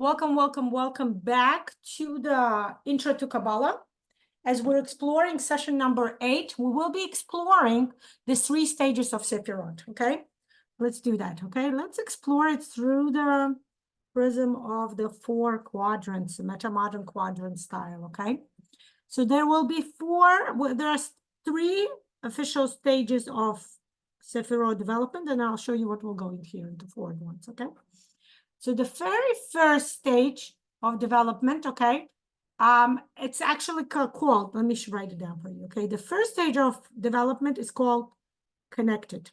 Welcome back to the Intro to Kabbalah. As we're exploring session number 8, we will be exploring the 3 stages of Sefirot, okay? Let's do that, okay? Let's explore it through the prism of the 4 quadrants, the meta-modern quadrant style, okay? So there will be 4, there are 3 official stages of Sefirot development, and I'll show you what will go in here into 4 ones, okay? So the very first stage of development, okay, it's actually called, let me write it down for you, okay? The first stage of development is called connected,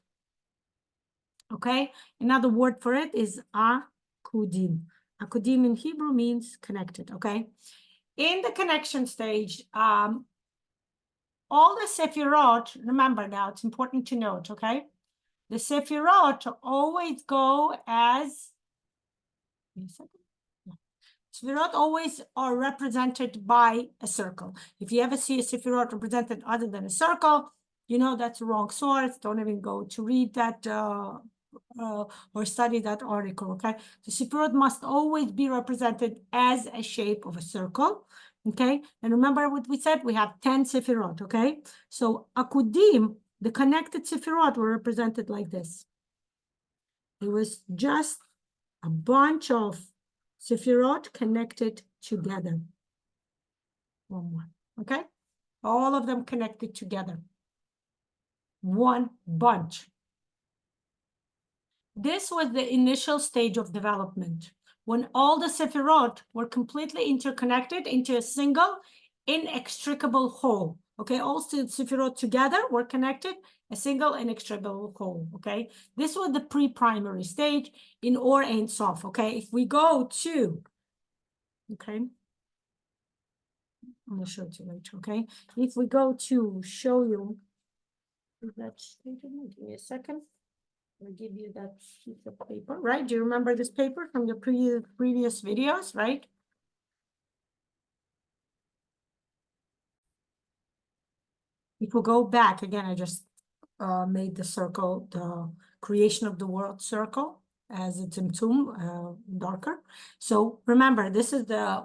okay? Another word for it is akudim. Akudim in Hebrew means connected, okay? In the connection stage, all the Sefirot, remember now, it's important to note, okay? The Sefirot always go as Sefirot always are represented by a circle. If you ever see a Sefirot represented other than a circle, you know that's the wrong source. Don't even go to read that or study that article, okay? The Sefirot must always be represented as a shape of a circle, okay? And remember what we said? We have 10 Sefirot, okay? So Akudim, the connected Sefirot, were represented like this. It was just a bunch of Sefirot connected together. One more, okay? All of them connected together. One bunch. This was the initial stage of development, when all the Sefirot were completely interconnected into a single, inextricable whole. Okay, all Sefirot together were connected, a single inextricable whole, okay? This was the pre-primary stage in Or Ein Sof, okay? If we go to, okay, I'm going to show it to you later, okay? If we go to show you, that give me a second. I'll give you that piece of paper, right? Do you remember this paper from the previous videos, right? If we go back, again, I just made the circle, the creation of the world circle as a tzimtzum, darker. So remember, this is the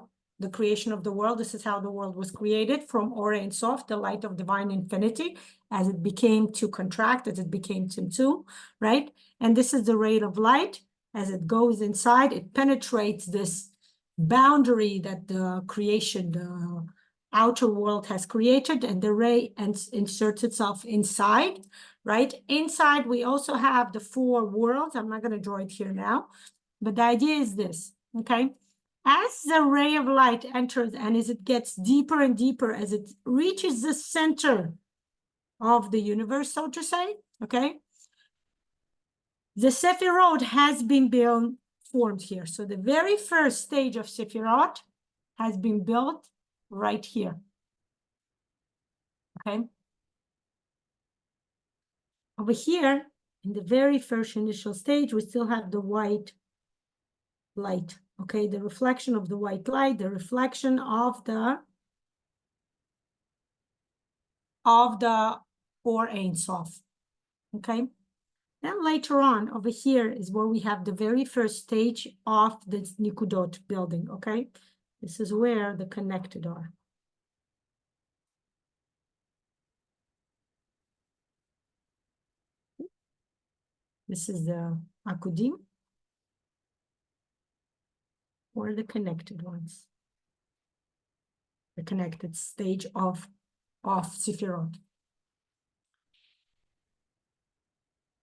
creation of the world. This is how the world was created from Or Ein Sof, the light of divine infinity, as it became to contract, as it became tzimtzum, right? And this is the ray of light. As it goes inside, it penetrates this boundary that the creation, the outer world has created, and the ray inserts itself inside, right? Inside, we also have the 4 worlds. I'm not going to draw it here now, but the idea is this, okay? As the ray of light enters and as it gets deeper and deeper, as it reaches the center of the universe, so to say, okay? The Sefirot has been formed here. So the very first stage of Sefirot has been built right here, okay? Over here, in the very first initial stage, we still have the white light, okay? The reflection of the white light, the reflection of the Or Ein Sof, okay? Then later on, over here is where we have the very first stage of this Nikudot building, okay? This is where the connected are. This is the Akudim, or the connected ones. The connected stage of Sefirot.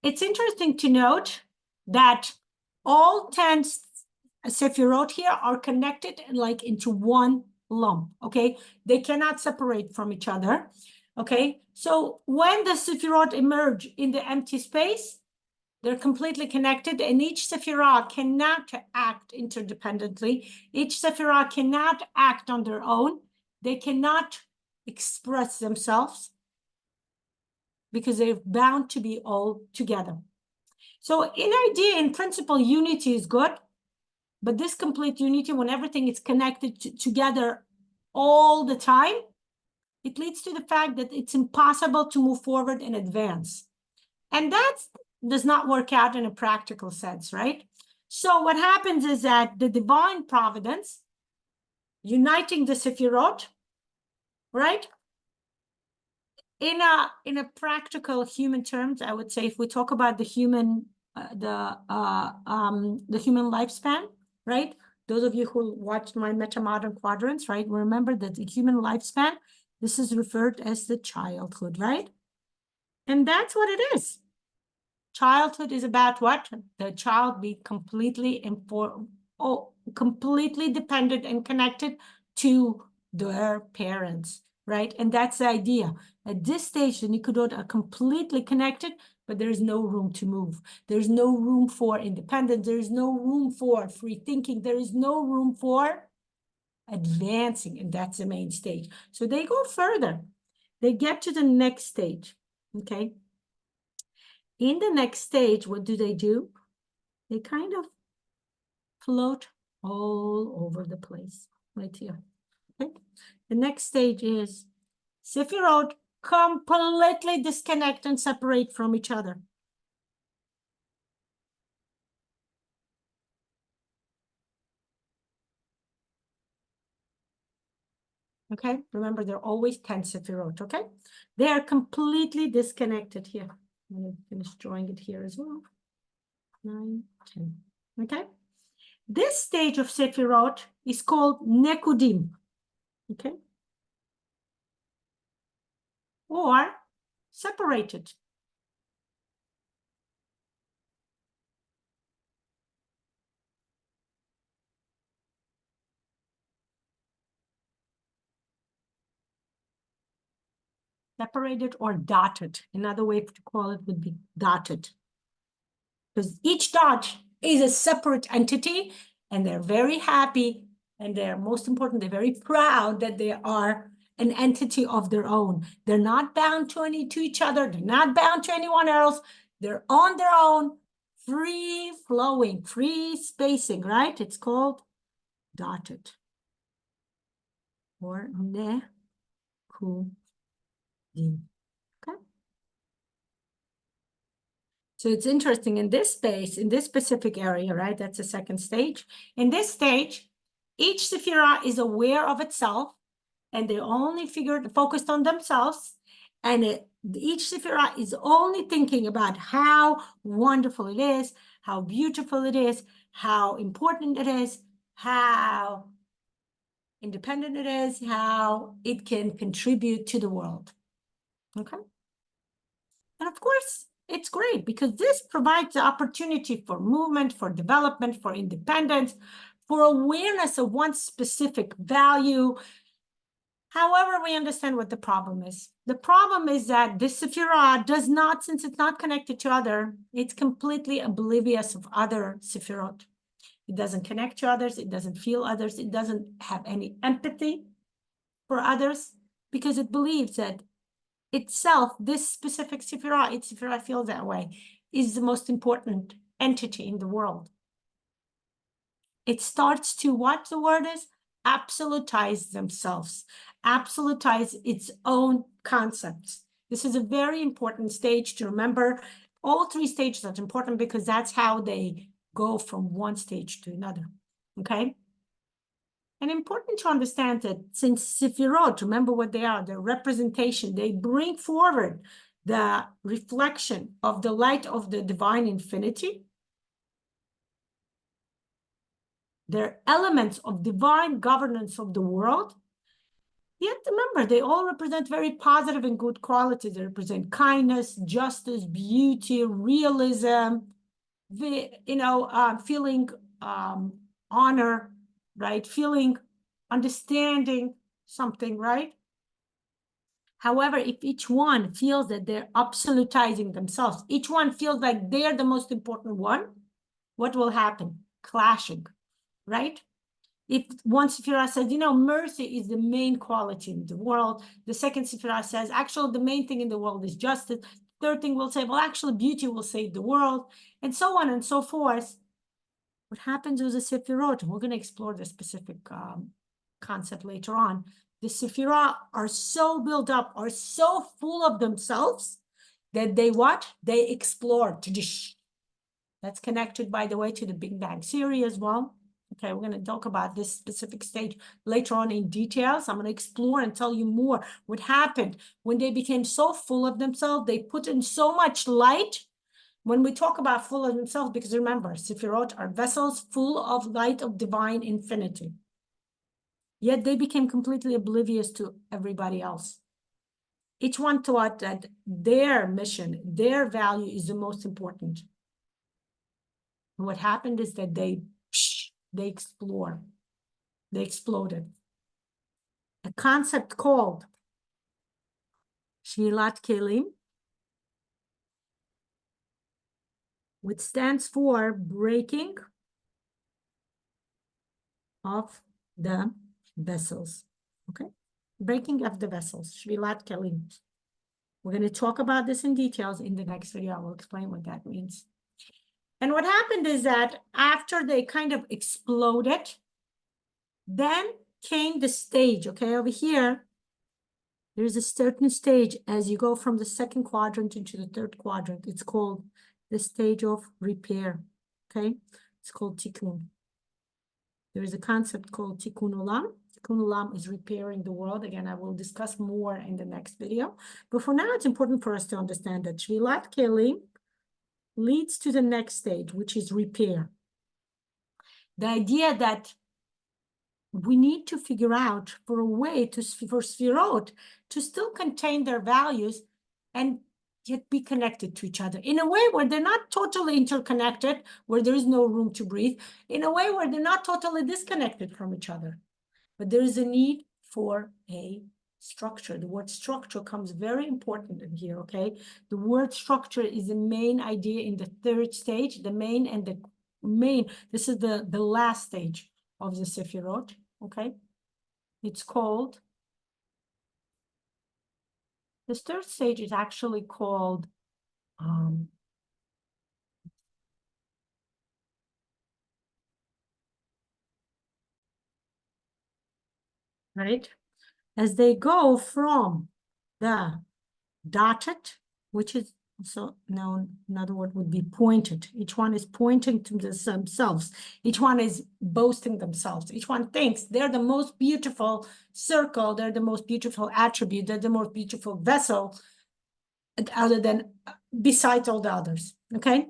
It's interesting to note that all 10 Sefirot here are connected like into one lump, okay? They cannot separate from each other, okay? So when the Sefirot emerge in the empty space, they're completely connected, and each Sefirah cannot act interdependently. Each Sefirah cannot act on their own. They cannot express themselves because they're bound to be all together. So in idea, in principle, unity is good, but this complete unity, when everything is connected together all the time, it leads to the fact that it's impossible to move forward and advance. And that does not work out in a practical sense, right? So what happens is that the divine providence uniting the Sefirot, right? In a practical human terms, I would say, if we talk about the human human lifespan, right? Those of you who watched my meta-modern quadrants, right, remember that the human lifespan, this is referred as the childhood, right? And that's what it is. Childhood is about what? The child be completely completely dependent and connected to their parents, right? And that's the idea. At this stage, the Nikodot are completely connected, but there's no room to move. There's no room for independence. There's no room for free thinking. There is no room for advancing, and that's the main stage. So they go further. They get to the next stage, okay? In the next stage, what do? They kind of float all over the place, right here, okay? The next stage is Sefirot completely disconnect and separate from each other. Okay, remember, they're always 10 Sefirot, okay? They are completely disconnected here. I'm going to finish drawing it here as well. 9, 10, okay? This stage of Sefirot is called Nekudim, okay? Or separated. Separated or dotted. Another way to call it would be dotted. Because each dot is a separate entity, and they're very happy, and they're, most important, they're very proud that they are an entity of their own. They're not bound to each other. They're not bound to anyone else. They're on their own, free flowing, free spacing, right? It's called dotted or nekudim. Okay. So it's interesting in this space, in this specific area, right? That's the second stage. In this stage, each Sephirah is aware of itself, and they only focused on themselves. And each Sephirah is only thinking about how wonderful it is, how beautiful it is, how important it is, how independent it is, how it can contribute to the world. Okay. And of course, it's great because this provides the opportunity for movement, for development, for independence, for awareness of one specific value. However, we understand what the problem is. The problem is that this Sefirah does not, since it's not connected to other, it's completely oblivious of other Sefirot. It doesn't connect to others. It doesn't feel others. It doesn't have any empathy for others because it believes that itself, this specific Sefirah, its Sefirah feels that way, is the most important entity in the world. It starts to, what the word is? Absolutize themselves, absolutize its own concepts. This is a very important stage to remember. All three stages are important because that's how they go from one stage to another, okay? And important to understand that since Sefirot, remember what they are, their representation, they bring forward the reflection of the light of the divine infinity. They're elements of divine governance of the world. Yet remember, they all represent very positive and good qualities. They represent kindness, justice, beauty, realism, feeling honor, right? Feeling understanding something, right? However, if each one feels that they're absolutizing themselves, each one feels like they're the most important one, what will happen? Clashing, right? If one Sefirah says, mercy is the main quality in the world, the second Sefirah says, actually, the main thing in the world is justice. Third thing will say, well, actually, beauty will save the world, and so on and so forth. What happens with the Sefirot, and we're going to explore this specific concept later on, the Sefirah are so built up, are so full of themselves that they what? They explore. That's connected, by the way, to the Big Bang Theory as well. Okay, we're going to talk about this specific stage later on in details. I'm going to explore and tell you more what happened when they became so full of themselves. They put in so much light. When we talk about full of themselves, because remember, Sefirot are vessels full of light of divine infinity. Yet they became completely oblivious to everybody else. Each one thought that their mission, their value is the most important. And what happened is that they exploded. They exploded. A concept called Shmilat Kelim, which stands for breaking of the vessels. Okay, breaking of the vessels, Shmilat Kelim. We're going to talk about this in details in the next video. I will explain what that means. And what happened is that after they kind of exploded, then came the stage, okay, over here, there's a certain stage as you go from the second quadrant into the third quadrant. It's called the stage of repair, okay? It's called tikkun. There is a concept called tikkun olam. Tikkun olam is repairing the world. Again, I will discuss more in the next video. But for now, it's important for us to understand that Shvilat Kelim leads to the next stage, which is repair. The idea that we need to figure out for a way for Sefirot to still contain their values and yet be connected to each other in a way where they're not totally interconnected, where there is no room to breathe, in a way where they're not totally disconnected from each other. But there is a need for a structure. The word structure comes very important in here, okay? The word structure is the main idea in the third stage, the main and the main, this is the last stage of the Sefirot, okay? It's called, this third stage is actually called, right? As they go from the dotted, which is also known, another word would be pointed. Each one is pointing to themselves. Each one is boasting themselves. Each one thinks they're the most beautiful circle. They're the most beautiful attribute. They're the most beautiful vessel other than besides all the others, okay?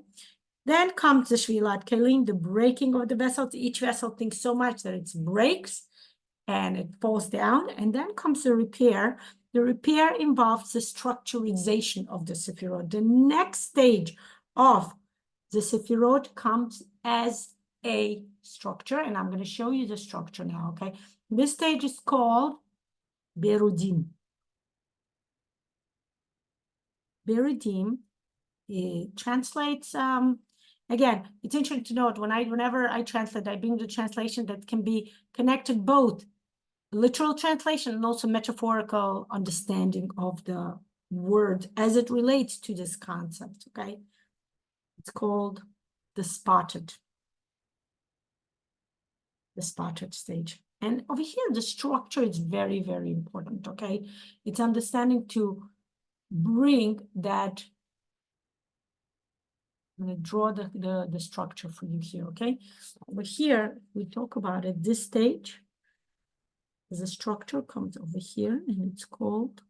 Then comes the Shvilat Kelim, the breaking of the vessels. Each vessel thinks so much that it breaks and it falls down. And then comes the repair. The repair involves the structurization of the Sefirot. The next stage of the Sefirot comes as a structure, and I'm going to show you the structure now, okay? This stage is called Berudim. Berudim, it translates, again, it's interesting to note, whenever I translate, I bring the translation that can be connected both literal translation and also metaphorical understanding of the word as it relates to this concept, okay? It's called the spotted stage. And over here, the structure is very, very important, okay? It's understanding to bring that, I'm going to draw the structure for you here, okay? Over here, we talk about it, this stage, the structure comes over here, and it's called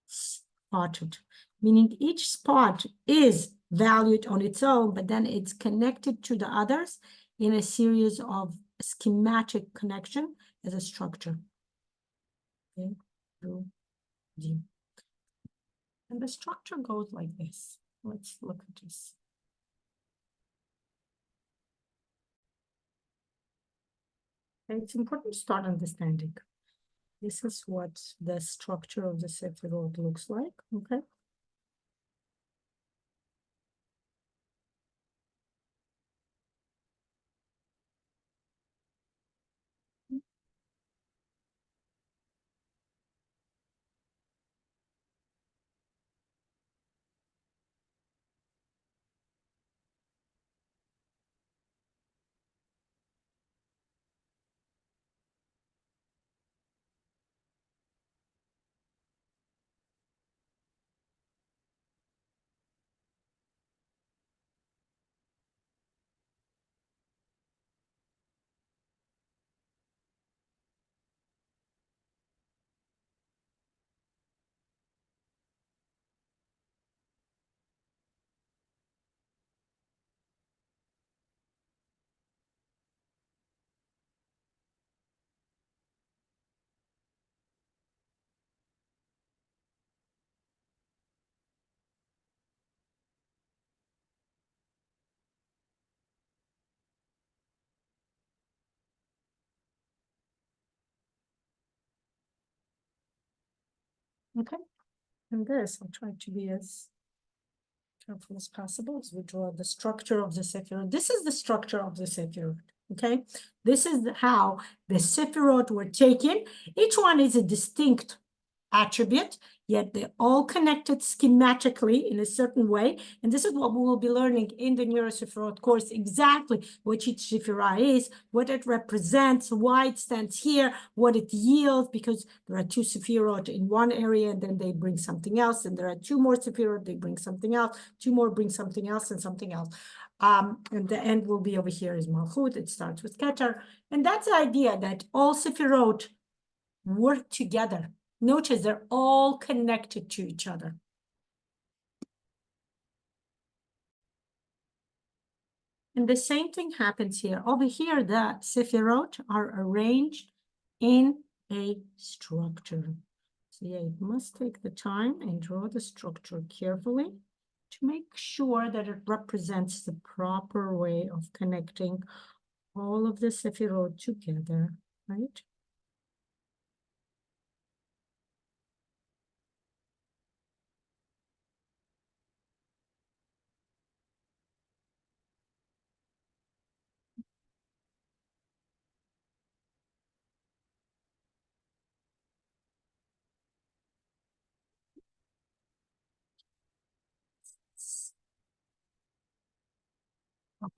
spotted, meaning each spot is valued on its own, but then it's connected to the others in a series of schematic connection as a structure. Okay. And the structure goes like this. Let's look at this. And it's important to start understanding. This is what the structure of the Sefirot looks like, okay? Okay, and this, I'll try to be as careful as possible as we draw the structure of the Sefirot. This is the structure of the Sefirot, okay? This is how the Sefirot were taken. Each one is a distinct attribute, yet they're all connected schematically in a certain way. And this is what we will be learning in the NeuroSefirot course, exactly what each Sefirah is, what it represents, why it stands here, what it yields, because there are two Sefirot in one area, and then they bring something else, and there are two more Sefirot, they bring something else, two more bring something else, and something else. And the end will be over here is Malchut. It starts with Keter. And that's the idea that all Sefirot work together. Notice they're all connected to each other. And the same thing happens here. Over here, the Sefirot are arranged in a structure. So yeah, you must take the time and draw the structure carefully to make sure that it represents the proper way of connecting all of the Sefirot together, right?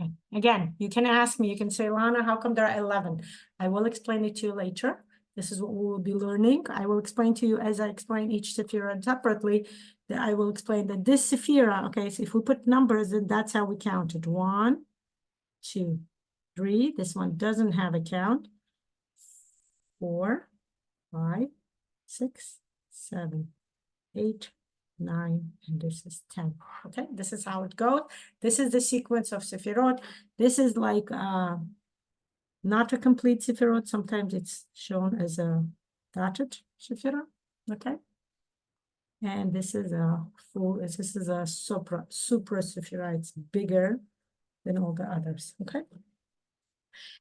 Okay, again, you can ask me, you can say, Lana, how come there are 11? I will explain it to you later. This is what we will be learning. I will explain to you as I explain each Sephira separately, that I will explain that this Sephira, okay, so if we put numbers, then that's how we count it. 1, 2, 3. This one doesn't have a count. 4, 5, 6, 7, 8, 9, and this is 10. Okay, this is how it goes. This is the sequence of Sefirot. This is like not a complete Sefirot. Sometimes it's shown as a dotted Sefirot. Okay, and this is a full. This is a super Sefirot. It's bigger than all the others. Okay.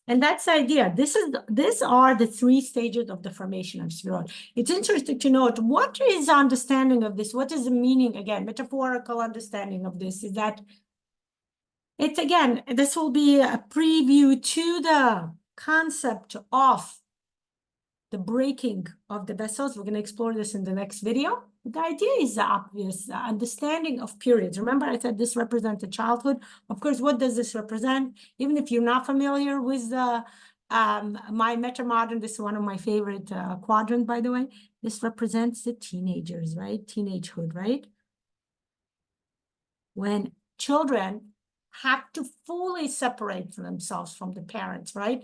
And that's the idea. These are the 3 stages of the formation of Sefirot. It's interesting to note, what is understanding of this? What is the meaning, again, metaphorical understanding of this is that it's, again, this will be a preview to the concept of the breaking of the vessels. We're going to explore this in the next video. The idea is the obvious understanding of periods. Remember, I said this represents a childhood. Of course, what does this represent? Even if you're not familiar with the my meta-modern, this is one of my favorite quadrants, by the way. This represents the teenagers, right? Teenagehood, right? When children have to fully separate themselves from the parents, right?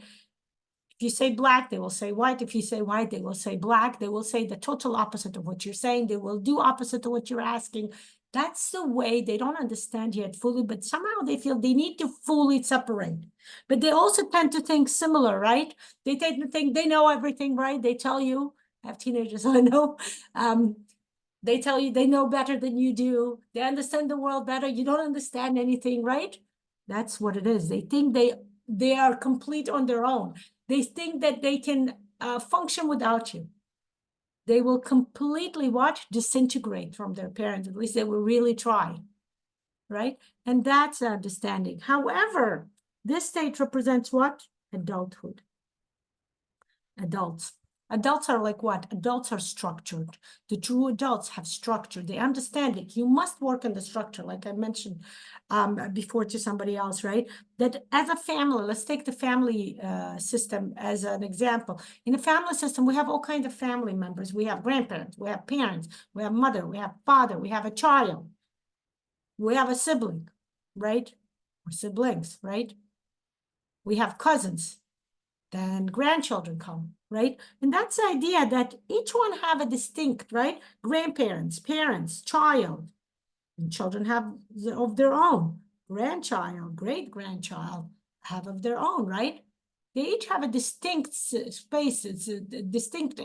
If you say black, they will say white. If you say white, they will say black. They will say the total opposite of what you're saying. They will do opposite of what you're asking. That's the way. They don't understand yet fully, but somehow they feel they need to fully separate. But they also tend to think similar, right? They tend to think they know everything, right? They tell you, I have teenagers, I know. They tell you they know better than you do. They understand the world better. You don't understand anything, right? That's what it is. They think they are complete on their own. They think that they can function without you. They will completely disintegrate from their parents. At least they will really try, right? And that's understanding. However, this stage represents what? Adulthood. Adults. Adults are like what? Adults are structured. The true adults have structure. They understand it. You must work on the structure, like I mentioned before to somebody else, right? That as a family, let's take the family system as an example. In the family system, we have all kinds of family members. We have grandparents, we have parents, we have mother, we have father, we have a child, we have a sibling, right? Or siblings, right? We have cousins. Then grandchildren come, right? And that's the idea that each one have a distinct, right? Grandparents, parents, child, and children have of their own. Grandchild, great-grandchild have of their own, right? They each have a distinct space, it's a distinct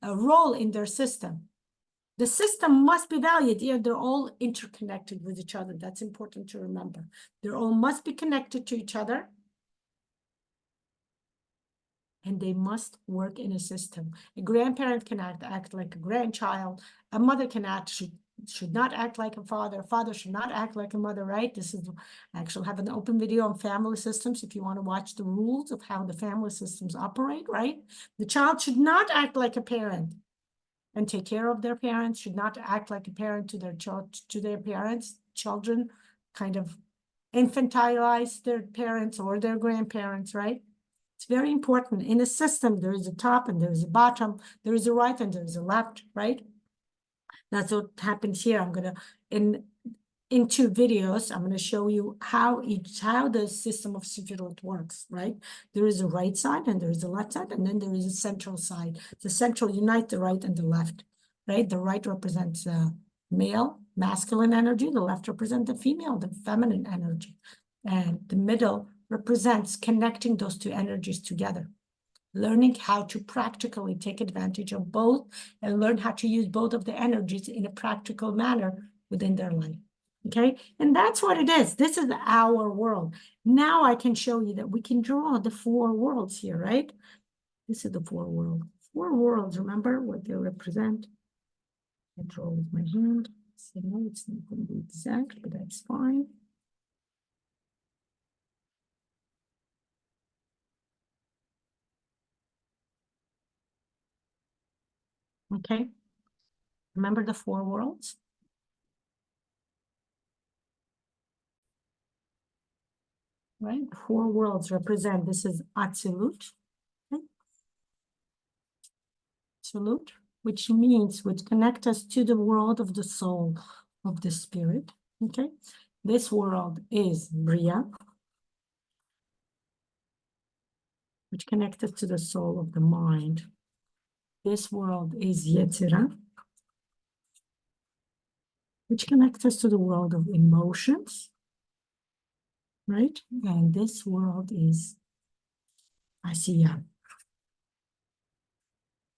role in their system. The system must be valued. Yeah, they're all interconnected with each other. That's important to remember. They all must be connected to each other. and they must work in a system. A grandparent can act like a grandchild. A mother can should not act like a father. A father should not act like a mother, right? This is, I actually have an open video on family systems if you want to watch the rules of how the family systems operate, right? The child should not act like a parent and take care of their parents, should not act like a parent to their parents. Children kind of infantilize their parents or their grandparents, right? It's very important. In a system, there is a top and there is a bottom, there is a right and there is a left, right? That's what happens here. I'm gonna, in 2 videos, I'm gonna show you how the system of Sefirot works, right? There is a right side and there is a left side, and then there is a central side. The central unite the right and the left, right? The right represents male, masculine energy. The left represents the female, the feminine energy. And the middle represents connecting those 2 energies together, learning how to practically take advantage of both and learn how to use both of the energies in a practical manner within their life. Okay, and that's what it is. This is our world. Now I can show you that we can draw the 4 worlds here, right? This is the 4 worlds. 4 worlds, remember what they represent? I draw with my hand. So no, it's not going to be exact, but that's fine. Okay, remember the 4 worlds? Right, 4 worlds represent, this is Atzilut. Okay. Atzilut, which connect us to the world of the soul, of the spirit. Okay, this world is Bria, which connects us to the soul of the mind. This world is Yetzirah, which connects us to the world of emotions, right? And this world is Asiya,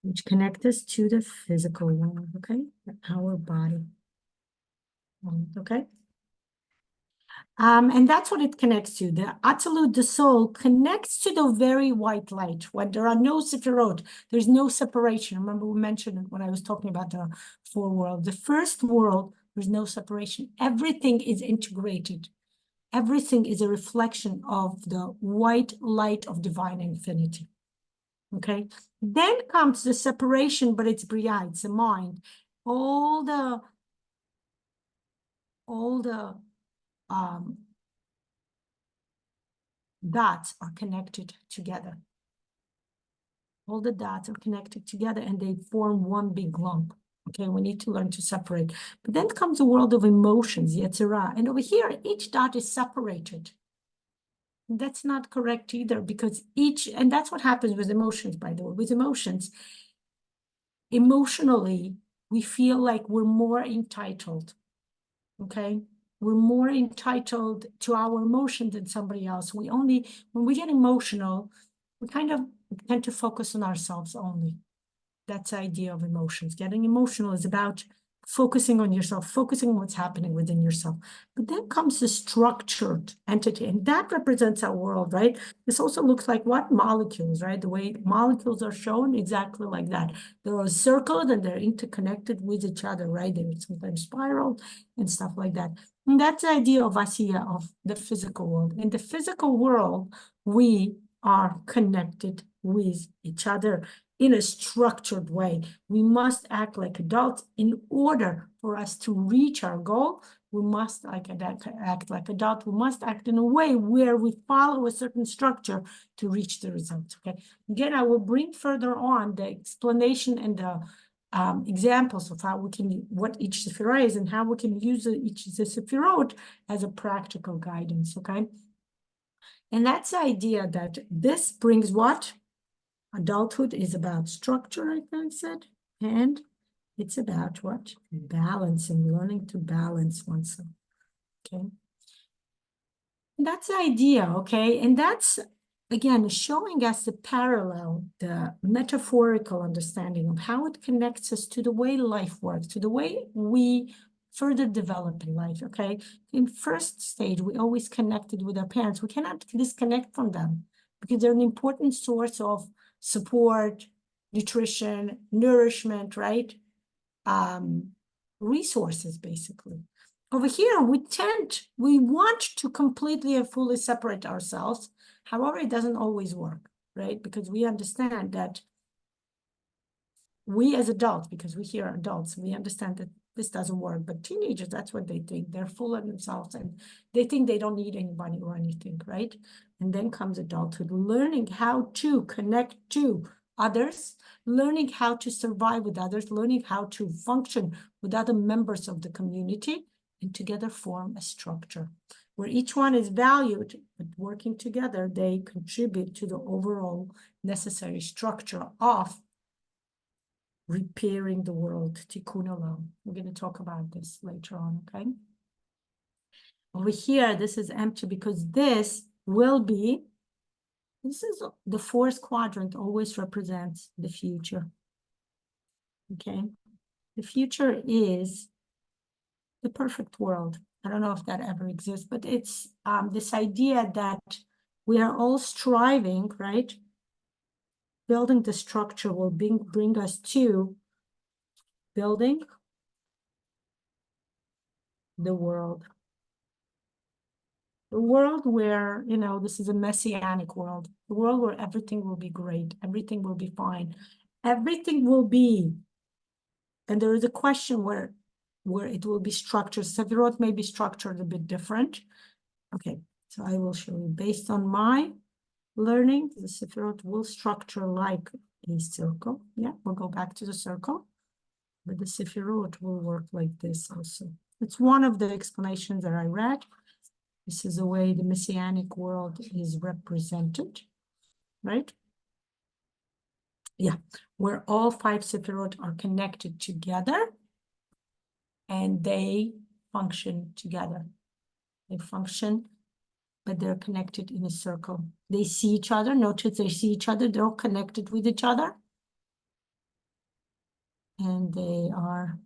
which connects us to the physical world, okay? Our body, okay? And that's what it connects to. The Atzilut, the soul, connects to the very white light. When there are no Sefirot, there's no separation. Remember, we mentioned it when I was talking about the 4 worlds. The first world, there's no separation. Everything is integrated. Everything is a reflection of the white light of divine infinity. Okay? Then comes the separation, but it's Bria, it's the mind. All the dots are connected together. All the dots are connected together and they form one big lump. Okay, we need to learn to separate. But then comes the world of emotions, Yetzirah. And over here, each dot is separated. That's not correct either, because and that's what happens with emotions, by the way. With emotions, emotionally, we feel like we're more entitled. Okay, we're more entitled to our emotion than somebody else. When we get emotional, we kind of tend to focus on ourselves only. That's the idea of emotions. Getting emotional is about focusing on yourself, focusing on what's happening within yourself. But then comes the structured entity, and that represents our world, right? This also looks like what? Molecules, right? The way molecules are shown, exactly like that. They're circled and they're interconnected with each other, right? They're sometimes spiral and stuff like that. And that's the idea of Asiya, of the physical world. In the physical world, we are connected with each other in a structured way. We must act like adults in order for us to reach our goal. We must act like adults. We must act in a way where we follow a certain structure to reach the results. Okay. Again, I will bring further on the explanation and the examples of how we can, what each Sefirah is and how we can use each Sefirot as a practical guidance. Okay. And that's the idea that this brings what? Adulthood is about structure, like I said, and it's about what? Balancing, learning to balance oneself, okay? And that's the idea, okay? And that's, again, showing us the parallel, the metaphorical understanding of how it connects us to the way life works, to the way we further develop in life, okay? In first stage, we always connected with our parents. We cannot disconnect from them because they're an important source of support, nutrition, nourishment, right? Resources, basically. Over here, we want to completely and fully separate ourselves. However, it doesn't always work, right? Because we understand that we as adults, because we here are adults, we understand that this doesn't work. But teenagers, that's what they think. They're full of themselves and they think they don't need anybody or anything, right? And then comes adulthood, learning how to connect to others, learning how to survive with others, learning how to function with other members of the community, and together form a structure where each one is valued, but working together, they contribute to the overall necessary structure of repairing the world, tikkun olam. We're going to talk about this later on, okay? Over here, this is empty because this is the fourth quadrant, always represents the future, okay? The future is the perfect world. I don't know if that ever exists, but it's this idea that we are all striving, right? Building the structure will bring us to building the world. The world where, you know, this is a messianic world. The world where everything will be great. Everything will be fine. Everything will be, and there is a question where it will be structured. Sefirot may be structured a bit different. Okay, so I will show you. Based on my learning, the Sefirot will structure like a circle. Yeah, we'll go back to the circle. But the Sefirot will work like this also. It's one of the explanations that I read. This is the way the Messianic world is represented, right? Yeah, where all 5 Sefirot are connected together and they function together. They function, but they're connected in a circle. They see each other. Notice they see each other. They're all connected with each other. And they are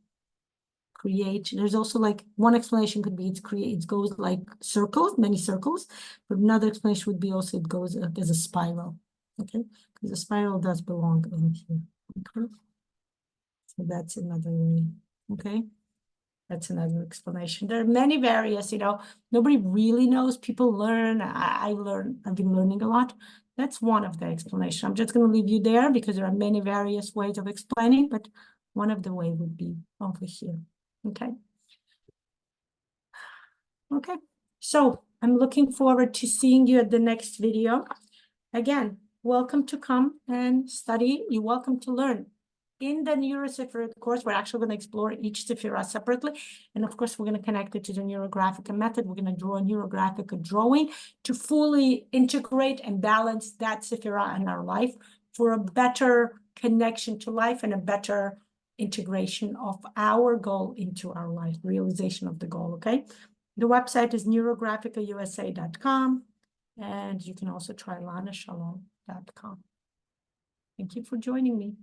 there's also like one explanation could be it goes like circles, many circles, but another explanation would be also it goes as a spiral, okay? Because the spiral does belong in here, okay? So that's another way, okay? That's another explanation. There are many various, you know, nobody really knows. People learn. I've been learning a lot. That's one of the explanations. I'm just going to leave you there because there are many various ways of explaining, but one of the way would be over here. Okay. Okay. So I'm looking forward to seeing you at the next video. Again, welcome to come and study. You're welcome to learn. In the NeuroSefirot course, we're actually going to explore each Sefirah separately. And of course, we're going to connect it to the NeuroGraphic method. We're going to draw a NeuroGraphic drawing to fully integrate and balance that Sefirah in our life for a better connection to life and a better integration of our goal into our life, realization of the goal, okay? The website is NeuroGraphicaUSA.com, and you can also try LanaShalom.com. Thank you for joining me.